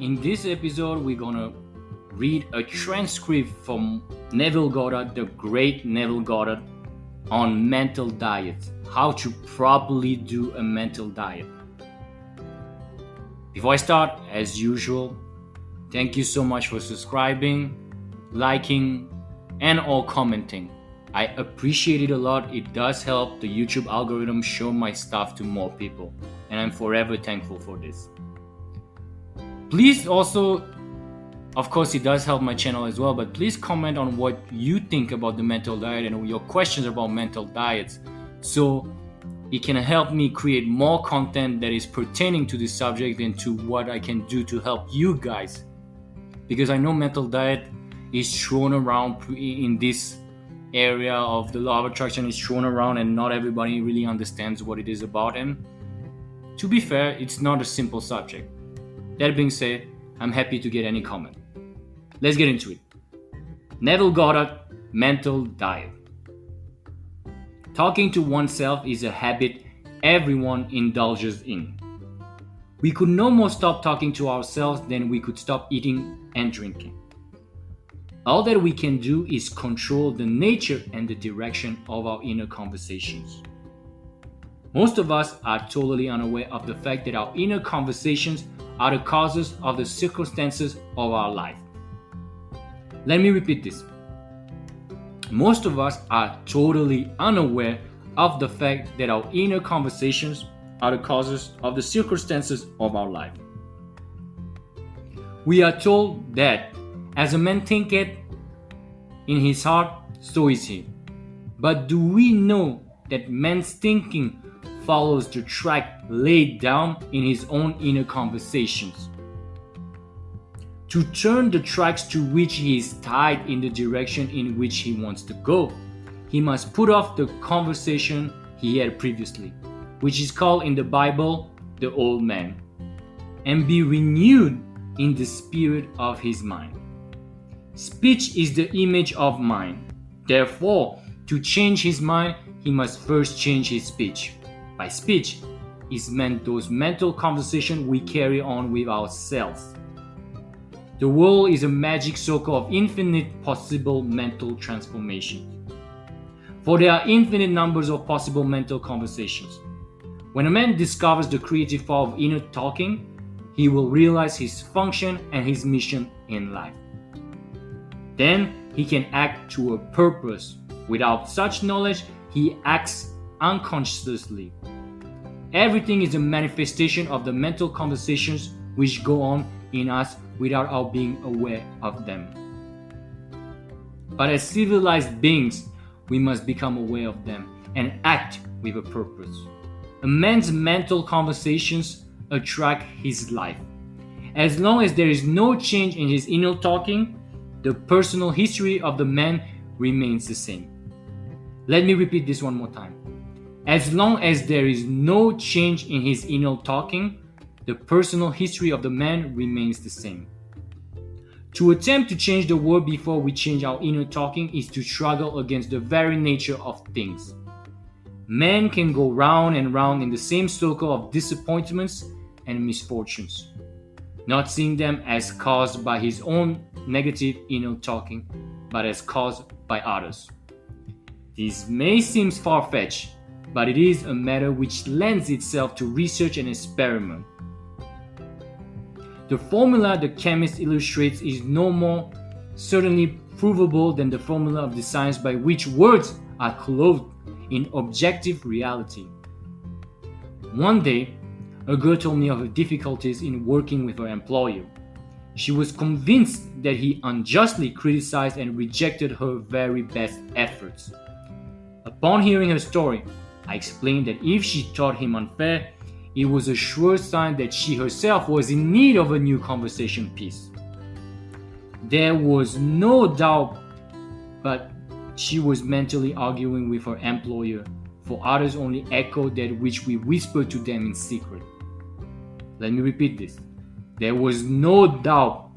In this episode, we're gonna read a transcript from Neville Goddard, the great Neville Goddard, on mental diet, how to properly do a mental diet. Before I start, as usual, thank you so much for subscribing, liking, and or commenting. I appreciate it a lot. It does help the YouTube algorithm show my stuff to more people, and I'm forever thankful for this. Please also, of course, it does help my channel as well, but please comment on what you think about the mental diet and your questions about mental diets, so it can help me create more content that is pertaining to this subject and to what I can do to help you guys. Because I know mental diet is thrown around in this area of the law of attraction, is thrown around and not everybody really understands what it is about. And to be fair, it's not a simple subject. That being said, I'm happy to get any comment. Let's get into it. Neville Goddard, mental diet. Talking to oneself is a habit everyone indulges in. We could no more stop talking to ourselves than we could stop eating and drinking. All that we can do is control the nature and the direction of our inner conversations. Most of us are totally unaware of the fact that our inner conversations are the causes of the circumstances of our life. Let me repeat this. Most of us are totally unaware of the fact that our inner conversations are the causes of the circumstances of our life. We are told that as a man thinketh in his heart, so is he. But do we know that man's thinking follows the track laid down in his own inner conversations? To turn the tracks to which he is tied in the direction in which he wants to go, he must put off the conversation he had previously, which is called in the Bible the old man, and be renewed in the spirit of his mind. Speech is the image of mind. Therefore, to change his mind, he must first change his speech. By speech is meant those mental conversations we carry on with ourselves. The world is a magic circle of infinite possible mental transformations. For there are infinite numbers of possible mental conversations. When a man discovers the creative power of inner talking, he will realize his function and his mission in life. Then he can act to a purpose. Without such knowledge, he acts unconsciously. Everything is a manifestation of the mental conversations which go on in us without our being aware of them. But as civilized beings, we must become aware of them and act with a purpose. A man's mental conversations attract his life. As long as there is no change in his inner talking, the personal history of the man remains the same. Let me repeat this one more time. As long as there is no change in his inner talking, the personal history of the man remains the same. To attempt to change the world before we change our inner talking is to struggle against the very nature of things. Man can go round and round in the same circle of disappointments and misfortunes, not seeing them as caused by his own negative inner talking, but as caused by others. This may seem far-fetched, but it is a matter which lends itself to research and experiment. The formula the chemist illustrates is no more certainly provable than the formula of the science by which words are clothed in objective reality. One day, a girl told me of her difficulties in working with her employer. She was convinced that he unjustly criticized and rejected her very best efforts. Upon hearing her story, I explained that if she thought him unfair, it was a sure sign that she herself was in need of a new conversation piece. There was no doubt but she was mentally arguing with her employer, for others only echoed that which we whispered to them in secret. Let me repeat this. There was no doubt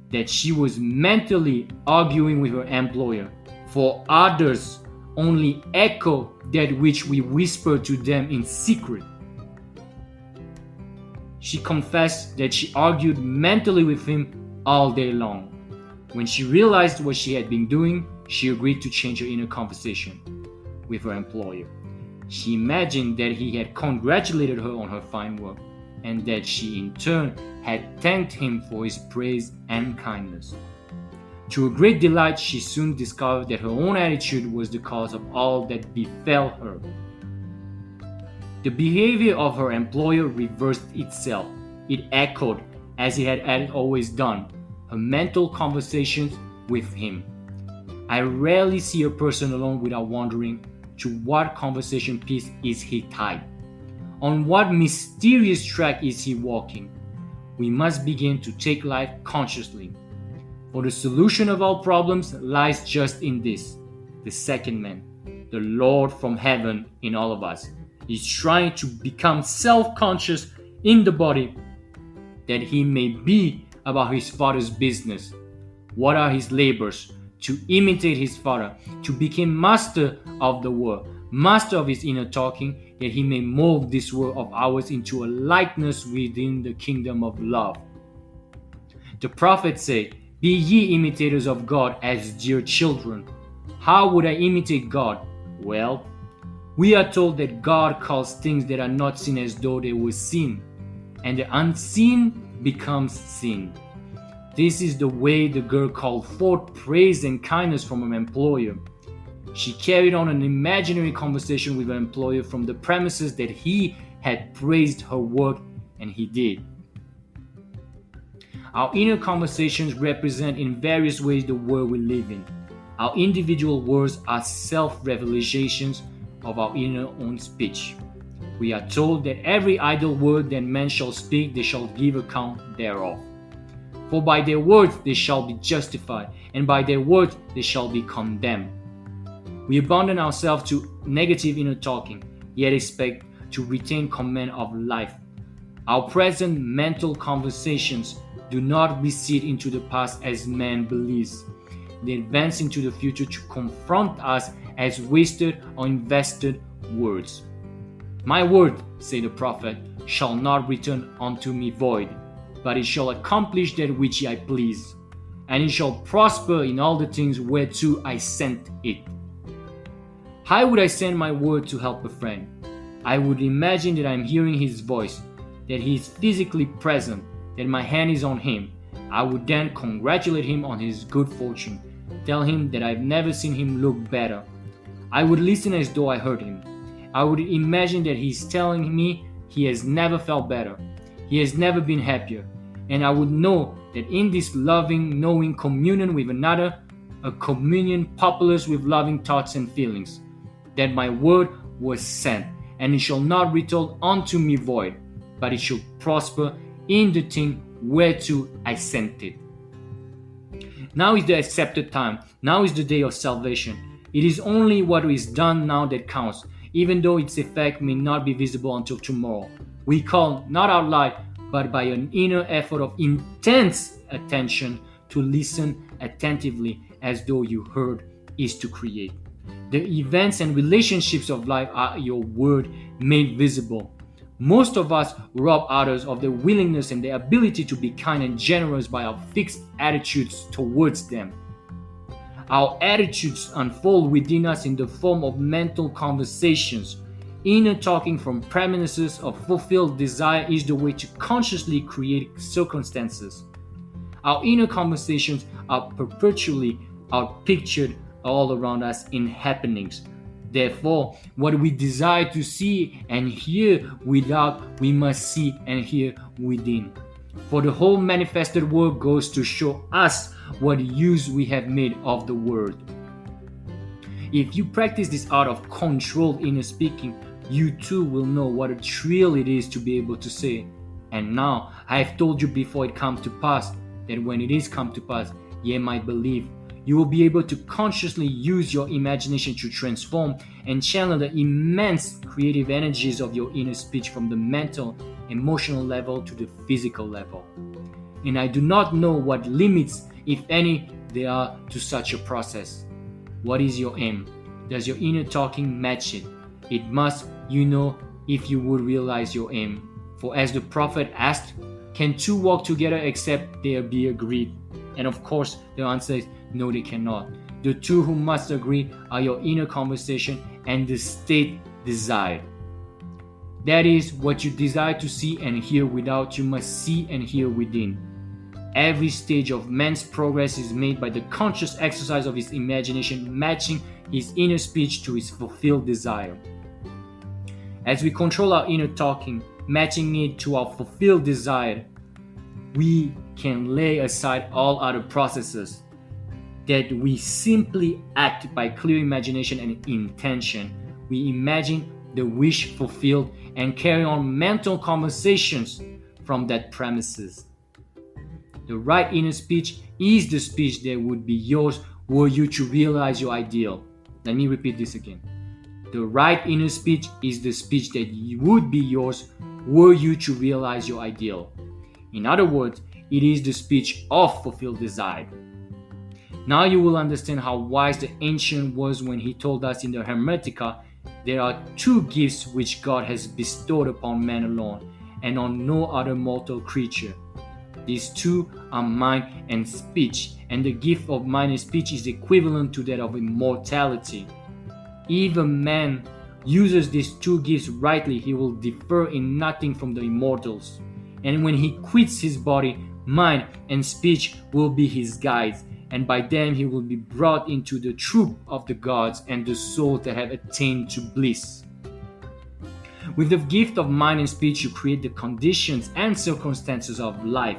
that she was mentally arguing with her employer, for others only echo that which we whisper to them in secret. She confessed that she argued mentally with him all day long. When she realized what she had been doing, she agreed to change her inner conversation with her employer. She imagined that he had congratulated her on her fine work, and that she in turn had thanked him for his praise and kindness. To her great delight, she soon discovered that her own attitude was the cause of all that befell her. The behavior of her employer reversed itself. It echoed, as it had always done, her mental conversations with him. I rarely see a person alone without wondering to what conversation piece is he tied. On what mysterious track is he walking? We must begin to take life consciously. For the solution of all problems lies just in this. The second man, the Lord from heaven in all of us, is trying to become self-conscious in the body, that he may be about his Father's business. What are his labors? To imitate his Father, to become master of the world, master of his inner talking, that he may mold this world of ours into a likeness within the kingdom of love. The prophets say, "Be ye imitators of God as dear children." How would I imitate God? Well, we are told that God calls things that are not seen as though they were seen, and the unseen becomes seen. This is the way the girl called forth praise and kindness from her employer. She carried on an imaginary conversation with her employer from the premises that he had praised her work, and he did. Our inner conversations represent in various ways the world we live in. Our individual words are self-revelations of our inner own speech. We are told that every idle word that men shall speak, they shall give account thereof. For by their words they shall be justified, and by their words they shall be condemned. We abandon ourselves to negative inner talking, yet expect to retain command of life. Our present mental conversations do not recede into the past as man believes. They advance into the future to confront us as wasted or invested words. My word, say the prophet, shall not return unto me void, but it shall accomplish that which I please, and it shall prosper in all the things whereto I sent it. How would I send my word to help a friend? I would imagine that I am hearing his voice, that he is physically present, that my hand is on him. I would then congratulate him on his good fortune, tell him that I've never seen him look better. I would listen as though I heard him. I would imagine that he's telling me he has never felt better, he has never been happier, and I would know that in this loving, knowing communion with another, a communion populous with loving thoughts and feelings, that my word was sent, and it shall not return unto me void, but it shall prosper in the thing whereto I sent it. Now is the accepted time. Now is the day of salvation. It is only what is done now that counts, even though its effect may not be visible until tomorrow. We call not out loud, but by an inner effort of intense attention to listen attentively as though you heard, is to create. The events and relationships of life are your word made visible. Most of us rob others of their willingness and their ability to be kind and generous by our fixed attitudes towards them. Our attitudes unfold within us in the form of mental conversations. Inner talking from premises of fulfilled desire is the way to consciously create circumstances. Our inner conversations are perpetually outpictured all around us in happenings. Therefore, what we desire to see and hear without, we must see and hear within. For the whole manifested world goes to show us what use we have made of the word. If you practice this art of controlled inner speaking, you too will know what a thrill it is to be able to say, "And now I have told you before it comes to pass, that when it is come to pass, ye might believe." You will be able to consciously use your imagination to transform and channel the immense creative energies of your inner speech from the mental, emotional level to the physical level. And I do not know what limits, if any, there are to such a process. What is your aim? Does your inner talking match it? It must, if you would realize your aim. For as the prophet asked, can two walk together except they be agreed? And of course, the answer is no, they cannot. The two who must agree are your inner conversation and the state desired. That is, what you desire to see and hear without, you must see and hear within. Every stage of man's progress is made by the conscious exercise of his imagination, matching his inner speech to his fulfilled desire. As we control our inner talking, matching it to our fulfilled desire, we can lay aside all other processes. That we simply act by clear imagination and intention. We imagine the wish fulfilled and carry on mental conversations from that premises. The right inner speech is the speech that would be yours were you to realize your ideal. Let me repeat this again. The right inner speech is the speech that would be yours were you to realize your ideal. In other words, it is the speech of fulfilled desire. Now you will understand how wise the ancient was when he told us in the Hermetica there are two gifts which God has bestowed upon man alone and on no other mortal creature. These two are mind and speech, and the gift of mind and speech is equivalent to that of immortality. If a man uses these two gifts rightly, he will differ in nothing from the immortals. And when he quits his body, mind and speech will be his guides, and by them he will be brought into the troop of the gods and the souls that have attained to bliss. With the gift of mind and speech, you create the conditions and circumstances of life.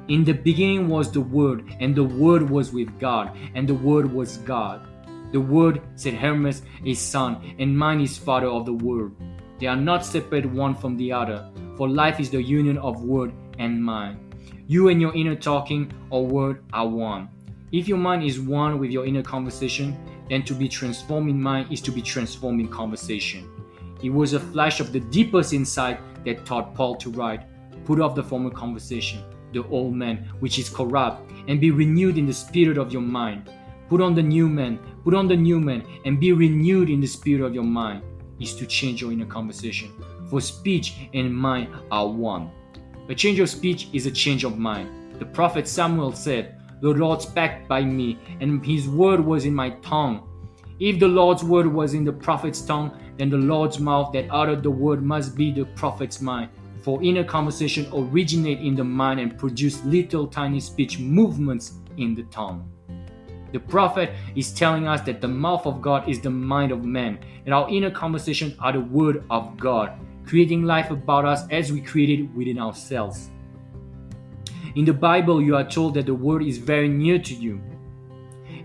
In the beginning was the Word, and the Word was with God, and the Word was God. The Word, said Hermes, is Son, and mind is Father of the Word. They are not separate one from the other, for life is the union of Word and mind. You and your inner talking or word are one. If your mind is one with your inner conversation, then to be transformed in mind is to be transformed in conversation. It was a flash of the deepest insight that taught Paul to write, "Put off the former conversation, the old man, which is corrupt, and be renewed in the spirit of your mind. Put on the new man, and be renewed in the spirit of your mind," is to change your inner conversation. For speech and mind are one. A change of speech is a change of mind. The prophet Samuel said, "The Lord spake by me, and his word was in my tongue." If the Lord's word was in the prophet's tongue, then the Lord's mouth that uttered the word must be the prophet's mind. For inner conversation originate in the mind and produce little tiny speech movements in the tongue. The prophet is telling us that the mouth of God is the mind of man, and our inner conversations are the word of God, creating life about us as we create it within ourselves. In the Bible, you are told that the word is very near to you,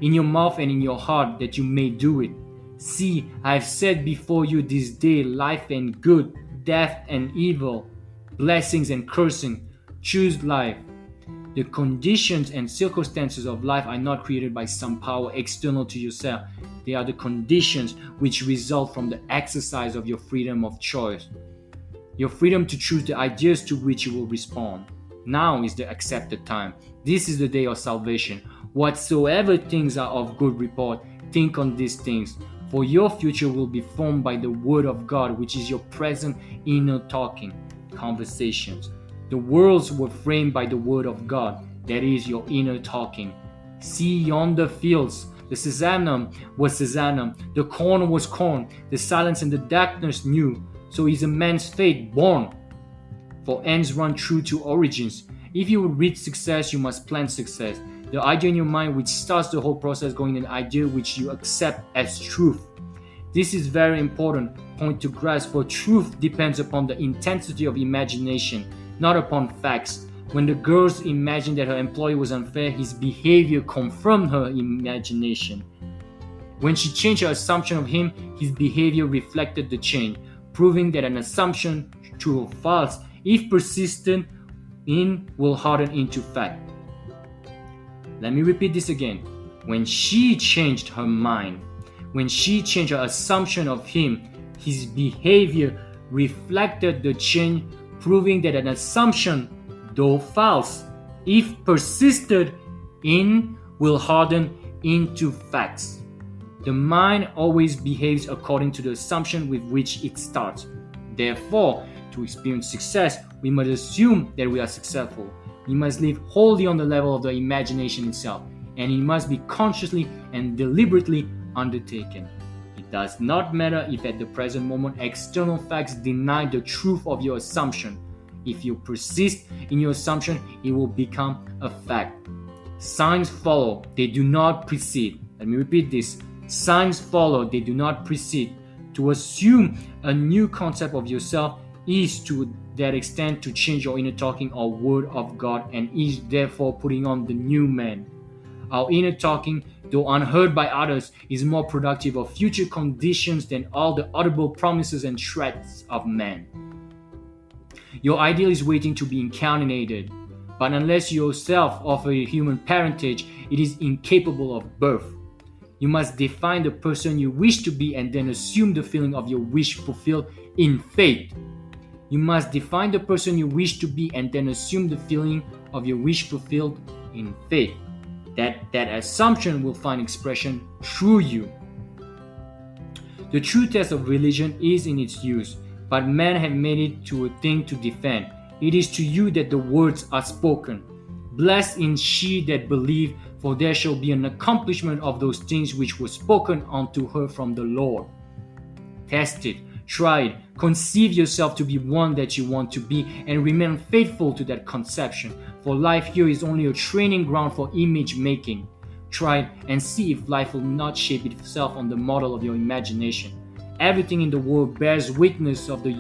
in your mouth and in your heart, that you may do it. See, I have set before you this day life and good, death and evil, blessings and cursing. Choose life. The conditions and circumstances of life are not created by some power external to yourself. They are the conditions which result from the exercise of your freedom of choice. Your freedom to choose the ideas to which you will respond. Now is the accepted time. This is the day of salvation. Whatsoever things are of good report, think on these things. For your future will be formed by the word of God, which is your present inner talking, conversations. The worlds were framed by the word of God, that is your inner talking. See yonder fields. The Sezanum was Sezanum, the corn was corn, the silence and the darkness knew. So is a man's fate born. For ends run true to origins. If you would reach success, you must plan success. The idea in your mind which starts the whole process going an idea which you accept as truth. This is very important point to grasp, for truth depends upon the intensity of imagination, not upon facts. When the girl imagined that her employee was unfair, his behavior confirmed her imagination. When she changed her assumption of him, his behavior reflected the change, proving that an assumption, true or false, if persistent in, will harden into fact. Let me repeat this again. When she changed her mind, when she changed her assumption of him, his behavior reflected the change, proving that an assumption, though false, if persisted in, will harden into facts. The mind always behaves according to the assumption with which it starts. Therefore, to experience success, we must assume that we are successful. We must live wholly on the level of the imagination itself, and it must be consciously and deliberately undertaken. It does not matter if at the present moment external facts deny the truth of your assumption. If you persist in your assumption, it will become a fact. Signs follow, they do not precede. Let me repeat this. Signs follow, they do not precede. To assume a new concept of yourself is to that extent to change your inner talking or word of God, and is therefore putting on the new man. Our inner talking, though unheard by others, is more productive of future conditions than all the audible promises and threats of man. Your ideal is waiting to be incarnated, but unless you yourself offer a human parentage, it is incapable of birth. You must define the person you wish to be and then assume the feeling of your wish fulfilled in faith. You must define the person you wish to be and then assume the feeling of your wish fulfilled in faith. That assumption will find expression through you. The true test of religion is in its use, but men have made it to a thing to defend. It is to you that the words are spoken. Blessed is she that believed, for there shall be an accomplishment of those things which were spoken unto her from the Lord. Test it, try it, conceive yourself to be one that you want to be, and remain faithful to that conception, for life here is only a training ground for image making. Try it and see if life will not shape itself on the model of your imagination. Everything in the world bears witness of the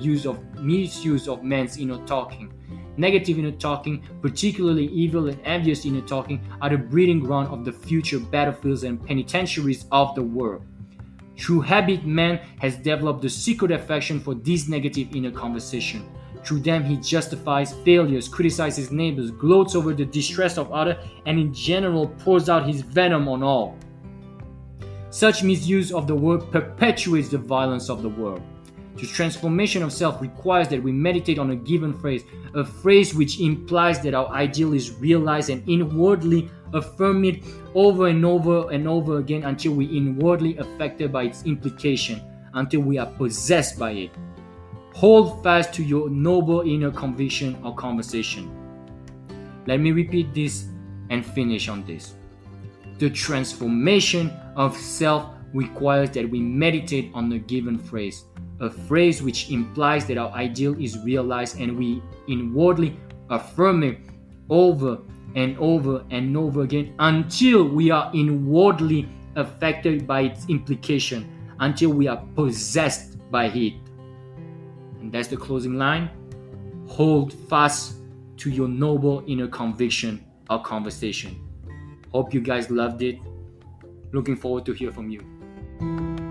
misuse of man's inner talking. Negative inner talking, particularly evil and envious inner talking, are the breeding ground of the future battlefields and penitentiaries of the world. Through habit, man has developed the secret affection for this negative inner conversation. Through them, he justifies failures, criticizes neighbors, gloats over the distress of others, and in general pours out his venom on all. Such misuse of the word perpetuates the violence of the world. The transformation of self requires that we meditate on a given phrase, a phrase which implies that our ideal is realized, and inwardly affirm it over and over and over again until we inwardly affected by its implication, until we are possessed by it. Hold fast to your noble inner conviction or conversation. Let me repeat this and finish on this. The transformation of self requires that we meditate on a given phrase, a phrase which implies that our ideal is realized, and we inwardly affirm it over and over and over again until we are inwardly affected by its implication, until we are possessed by it. And that's the closing line. Hold fast to your noble inner conviction or conversation. Hope you guys loved it. Looking forward to hear from you.